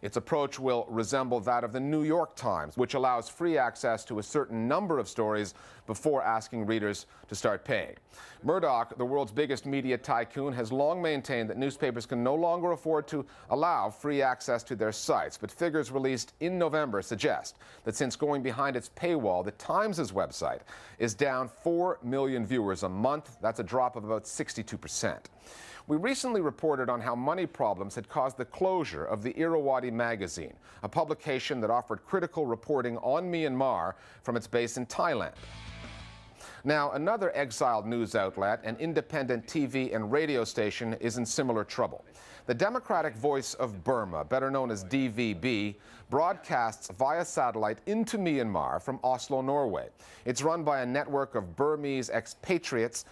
Its approach will resemble that of the New York Times, which allows free access to a certain number of stories before asking readers to start paying. Murdoch, the world's biggest media tycoon, has long maintained that newspapers can no longer afford to allow free access to their sites, but figures released in November suggest that since going behind its paywall, the Times' website is down 4 million viewers a month. That's a drop of about 62%. We recently reported on how money problems had caused the closure of the Irrawaddy magazine, a publication that offered critical reporting on Myanmar from its base in Thailand. Now, another exiled news outlet, an independent TV and radio station, is in similar trouble. The Democratic Voice of Burma, better known as DVB, broadcasts via satellite into Myanmar from Oslo, Norway. It's run by a network of Burmese expatriates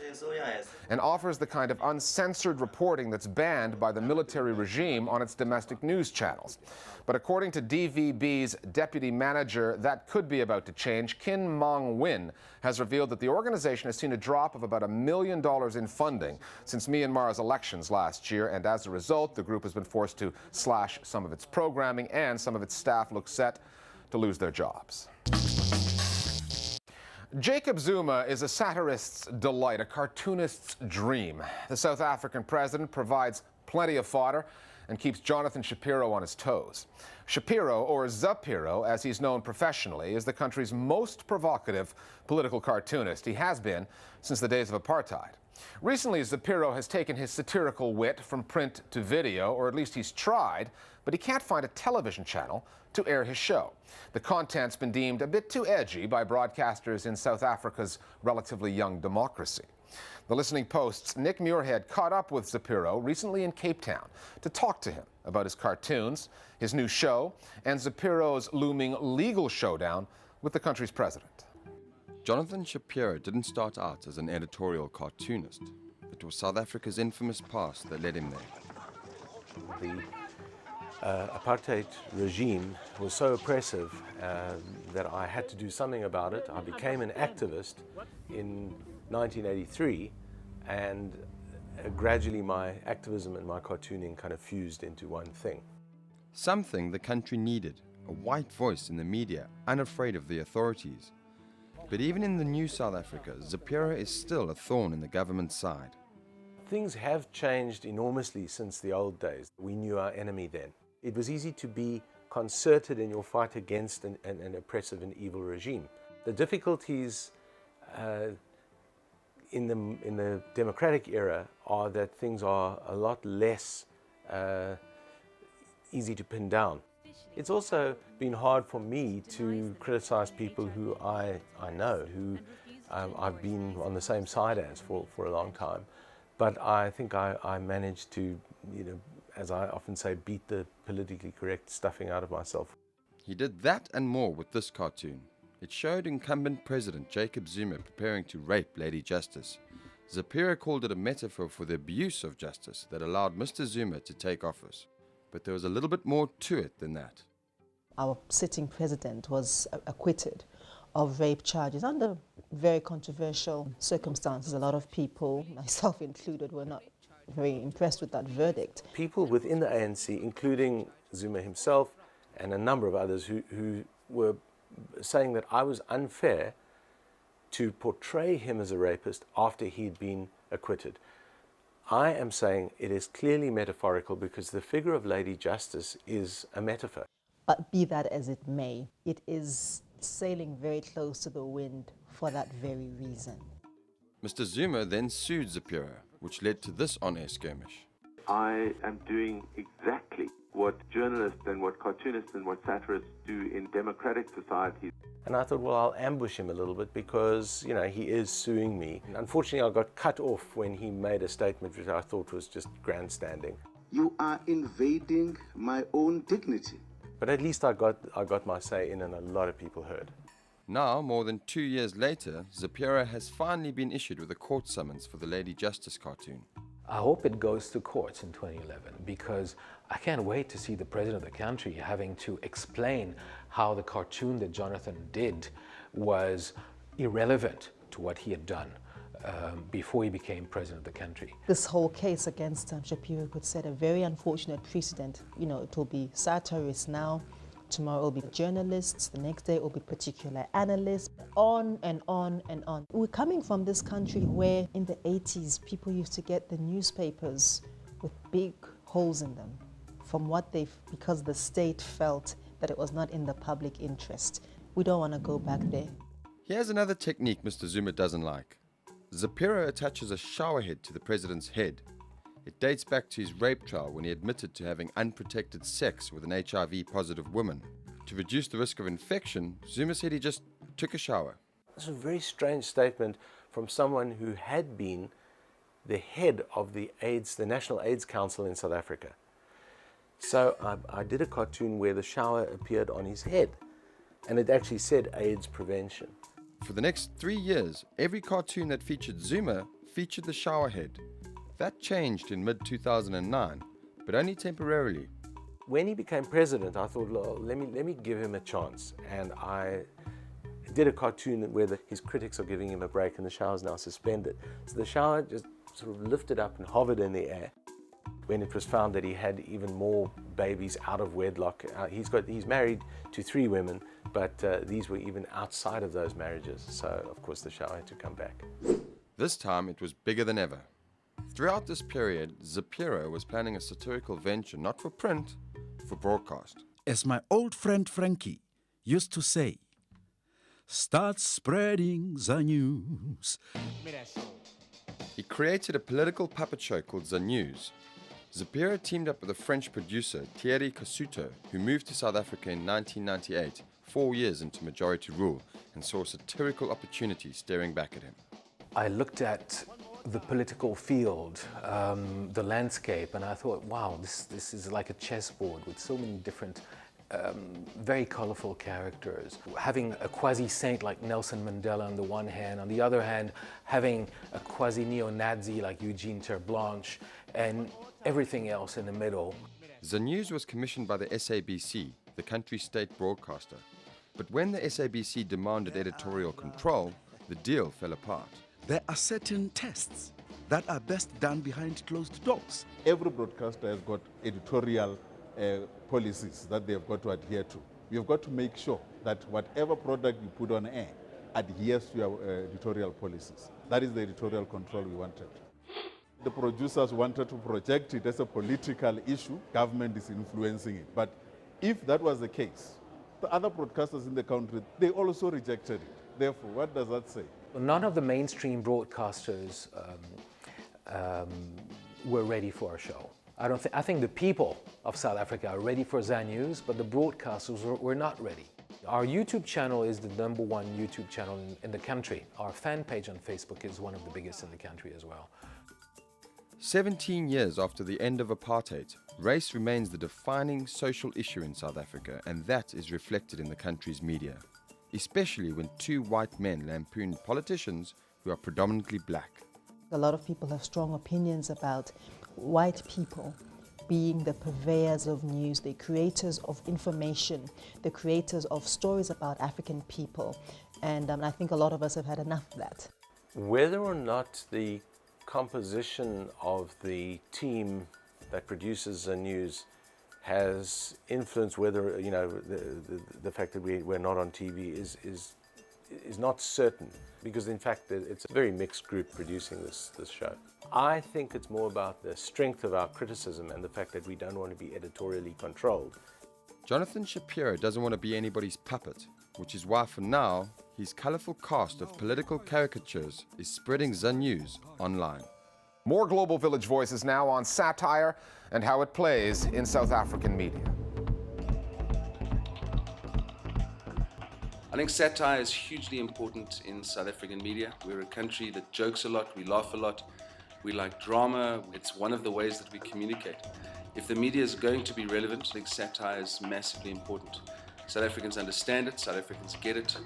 and offers the kind of uncensored reporting that's banned by the military regime on its domestic news channels. But according to DVB's deputy manager, that could be about to change. Kin Mong Win has revealed that the organization has seen a drop of about $1 million in funding since Myanmar's elections last year, and as a result, the group has been forced to slash some of its programming, and some of its staff look set to lose their jobs. Jacob Zuma is a satirist's delight, a cartoonist's dream. The South African president provides plenty of fodder and keeps Jonathan Shapiro on his toes. Shapiro, or Zapiro, as he's known professionally, is the country's most provocative political cartoonist. He has been since the days of apartheid. Recently, Zapiro has taken his satirical wit from print to video, or at least he's tried, but he can't find a television channel to air his show. The content's been deemed a bit too edgy by broadcasters in South Africa's relatively young democracy. The Listening Post's Nick Muirhead caught up with Zapiro recently in Cape Town to talk to him about his cartoons, his new show, and Zapiro's looming legal showdown with the country's president. Jonathan Shapiro didn't start out as an editorial cartoonist. It was South Africa's infamous past that led him there. The apartheid regime was so oppressive that I had to do something about it. I became an activist in 1983, and gradually my activism and my cartooning kind of fused into one thing. Something the country needed, a white voice in the media, unafraid of the authorities. But even in the new South Africa, Zapiro is still a thorn in the government's side. Things have changed enormously since the old days. We knew our enemy then. It was easy to be concerted in your fight against an oppressive and evil regime. The difficulties in the democratic era are that things are a lot less easy to pin down. It's also been hard for me to criticize people who I know, who I've been on the same side as for a long time. But I think I managed to, as I often say, beat the politically correct stuffing out of myself. He did that and more with this cartoon. It showed incumbent President Jacob Zuma preparing to rape Lady Justice. Zapiro called it a metaphor for the abuse of justice that allowed Mr. Zuma to take office. But there was a little bit more to it than that. Our sitting president was acquitted of rape charges under very controversial circumstances. A lot of people, myself included, were not very impressed with that verdict. People within the ANC, including Zuma himself and a number of others who were saying that I was unfair to portray him as a rapist after he'd been acquitted. I am saying it is clearly metaphorical because the figure of Lady Justice is a metaphor. But be that as it may, it is sailing very close to the wind for that very reason. Mr. Zuma then sued Zapiro, which led to this on-air skirmish. I am doing exactly what journalists and what cartoonists and what satirists do in democratic societies. And I thought, well, I'll ambush him a little bit because, he is suing me. And unfortunately, I got cut off when he made a statement which I thought was just grandstanding. You are invading my own dignity. But at least I got my say in, and a lot of people heard. Now, more than 2 years later, Zapiro has finally been issued with a court summons for the Lady Justice cartoon. I hope it goes to courts in 2011 because I can't wait to see the president of the country having to explain how the cartoon that Jonathan did was irrelevant to what he had done before he became president of the country. This whole case against Shapiro could set a very unfortunate precedent. You know, it will be satirists now, tomorrow it will be journalists, the next day it will be particular analysts, on and on and on. We're coming from this country where in the 80s people used to get the newspapers with big holes in them because the state felt that it was not in the public interest. We don't want to go back there. Here's another technique Mr. Zuma doesn't like. Shapiro attaches a shower head to the president's head. It dates back to his rape trial when he admitted to having unprotected sex with an HIV-positive woman. To reduce the risk of infection, Zuma said he just took a shower. It's a very strange statement from someone who had been the head of the National AIDS Council in South Africa. So I did a cartoon where the shower appeared on his head, and it actually said AIDS prevention. For the next 3 years, every cartoon that featured Zuma featured the shower head. That changed in mid-2009, but only temporarily. When he became president, I thought, let me give him a chance. And I did a cartoon where his critics are giving him a break and the shower is now suspended. So the shower just sort of lifted up and hovered in the air. When it was found that he had even more babies out of wedlock. He's married to 3 women, but these were even outside of those marriages. So, of course, the shower had to come back. This time, it was bigger than ever. Throughout this period, Shapiro was planning a satirical venture not for print, for broadcast. As my old friend Frankie used to say, start spreading the news. He created a political puppet show called The News. Shapiro teamed up with a French producer, Thierry Cassuto, who moved to South Africa in 1998, 4 years into majority rule, and saw a satirical opportunity staring back at him. I looked at the political field, the landscape, and I thought, wow, this is like a chessboard with so many different, very colorful characters. Having a quasi-saint like Nelson Mandela on the one hand, on the other hand, having a quasi-neo-Nazi like Eugene Terreblanche, and everything else in the middle. The News was commissioned by the SABC, the country's state broadcaster. But when the SABC demanded editorial control, the deal fell apart. There are certain tests that are best done behind closed doors. Every broadcaster has got editorial policies that they've got to adhere to. You've got to make sure that whatever product you put on air adheres to your editorial policies. That is the editorial control we wanted. The producers wanted to project it as a political issue. Government is influencing it. But if that was the case, the other broadcasters in the country, they also rejected it. Therefore, what does that say? None of the mainstream broadcasters were ready for our show. I think the people of South Africa are ready for The News, but the broadcasters were not ready. Our YouTube channel is the #1 YouTube channel in the country. Our fan page on Facebook is one of the biggest in the country as well. 17 years after the end of apartheid, race remains the defining social issue in South Africa, and that is reflected in the country's media, especially when 2 white men lampoon politicians who are predominantly black. A lot of people have strong opinions about white people being the purveyors of news, the creators of information, the creators of stories about African people. And I think a lot of us have had enough of that. Whether or not the composition of the team that produces the news has influenced whether, you know, the fact that we're not on TV is not certain, because in fact it's a very mixed group producing this show. I think it's more about the strength of our criticism and the fact that we don't want to be editorially controlled. Jonathan Shapiro doesn't want to be anybody's puppet, which is why for now, his colourful cast of political caricatures is spreading the news online. More Global Village Voices now on satire and how it plays in South African media. I think satire is hugely important in South African media. We're a country that jokes a lot, we laugh a lot, we like drama. It's one of the ways that we communicate. If the media is going to be relevant, I think satire is massively important. South Africans understand it, South Africans get it.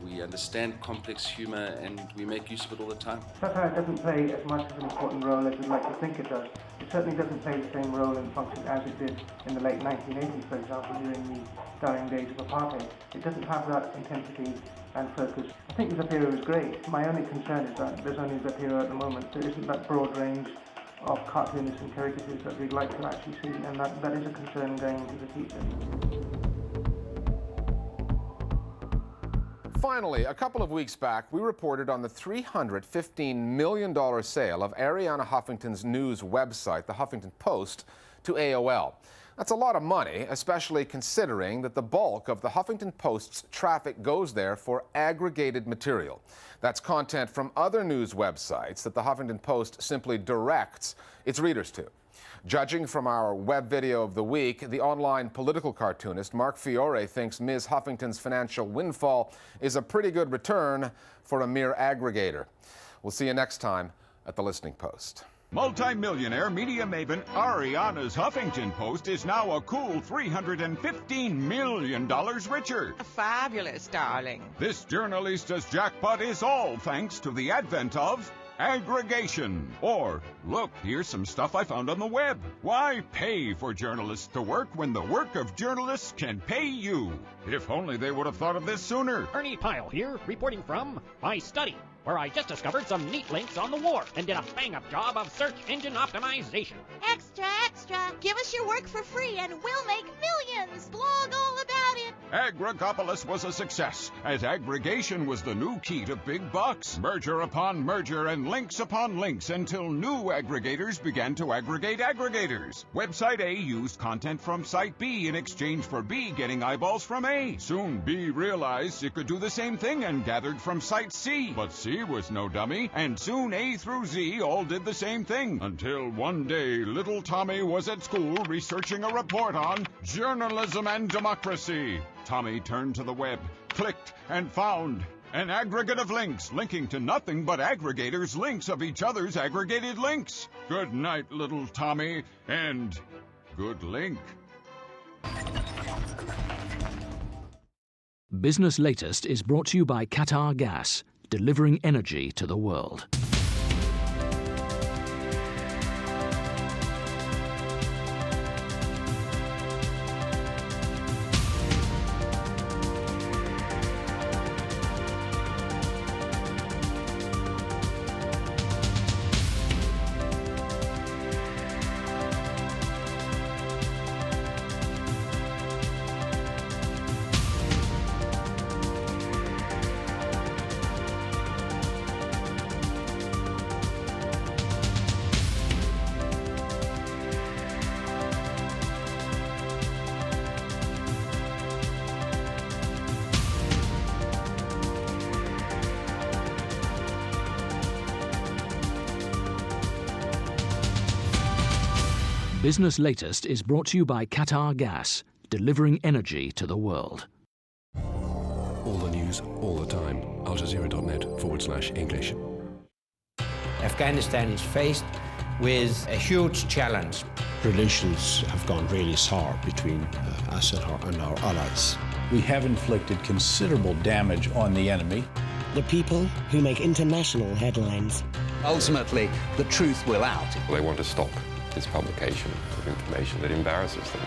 We understand complex humor and we make use of it all the time. Satire doesn't play as much of an important role as we'd like to think it does. It's certainly doesn't play the same role and function as it did in the late 1980s, for example, during the dying days of apartheid. It doesn't have that intensity and focus. I think Zapiero is great. My only concern is that there's only Zapiero at the moment. There isn't that broad range of cartoonists and caricatures that we'd like to actually see, and that is a concern going into the future. Finally, a couple of weeks back, we reported on the $315 million sale of Arianna Huffington's news website, the Huffington Post, to AOL. That's a lot of money, especially considering that the bulk of the Huffington Post's traffic goes there for aggregated material. That's content from other news websites that the Huffington Post simply directs its readers to. Judging from our web video of the week, the online political cartoonist Mark Fiore thinks Ms. Huffington's financial windfall is a pretty good return for a mere aggregator. We'll see you next time at the Listening Post. Multi-millionaire media maven Arianna's Huffington Post is now a cool $315 million richer. Fabulous, darling. This journalista's jackpot is all thanks to the advent of aggregation. Or, look, here's some stuff I found on the web. Why pay for journalists to work when the work of journalists can pay you? If only they would have thought of this sooner. Ernie Pyle here, reporting from my study, where I just discovered some neat links on the war and did a bang-up job of search engine optimization. Extra, extra. Give us your work for free and we'll make millions. Blog all about it. Agricopolis was a success, as aggregation was the new key to big bucks. Merger upon merger and links upon links until new aggregators began to aggregate aggregators. Website A used content from Site B in exchange for B getting eyeballs from A. Soon B realized it could do the same thing and gathered from Site C. But C was no dummy, and soon A through Z all did the same thing, until one day little Tommy was at school researching a report on journalism and democracy. Tommy turned to the web, clicked, and found an aggregate of links linking to nothing but aggregators' links of each other's aggregated links. Good night, little Tommy, and good link. Business Latest is brought to you by Qatar Gas, delivering energy to the world. Business Latest is brought to you by Qatar Gas, delivering energy to the world. All the news, all the time. AlJazeera.net/English. Afghanistan is faced with a huge challenge. Relations have gone really sour between us and our allies. We have inflicted considerable damage on the enemy. The people who make international headlines. Ultimately, the truth will out. They want to stop this publication of information that embarrasses them.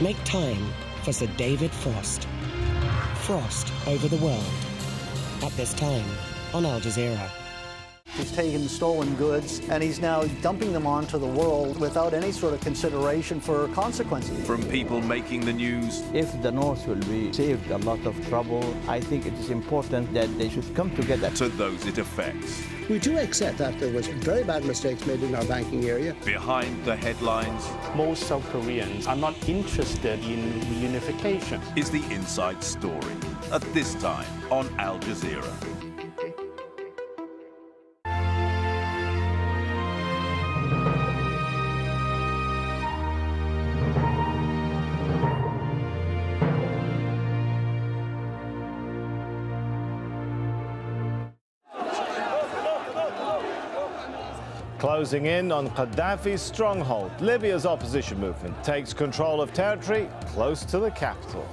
Make time for Sir David Frost. Frost over the world. At this time on Al Jazeera. He's taken stolen goods and he's now dumping them onto the world without any sort of consideration for consequences. From people making the news. If the North will be saved a lot of trouble, I think it is important that they should come together. To those it affects. We do accept that there was very bad mistakes made in our banking area. Behind the headlines. Most South Koreans are not interested in reunification. Is the inside story. At this time on Al Jazeera. Closing in on Gaddafi's stronghold, Libya's opposition movement takes control of territory close to the capital.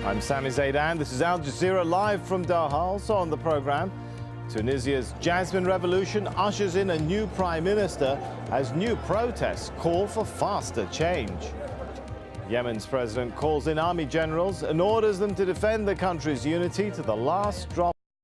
I'm Sami Zaidan. This is Al Jazeera live from Doha. Also on the program, Tunisia's Jasmine Revolution ushers in a new prime minister as new protests call for faster change. Yemen's president calls in army generals and orders them to defend the country's unity to the last drop.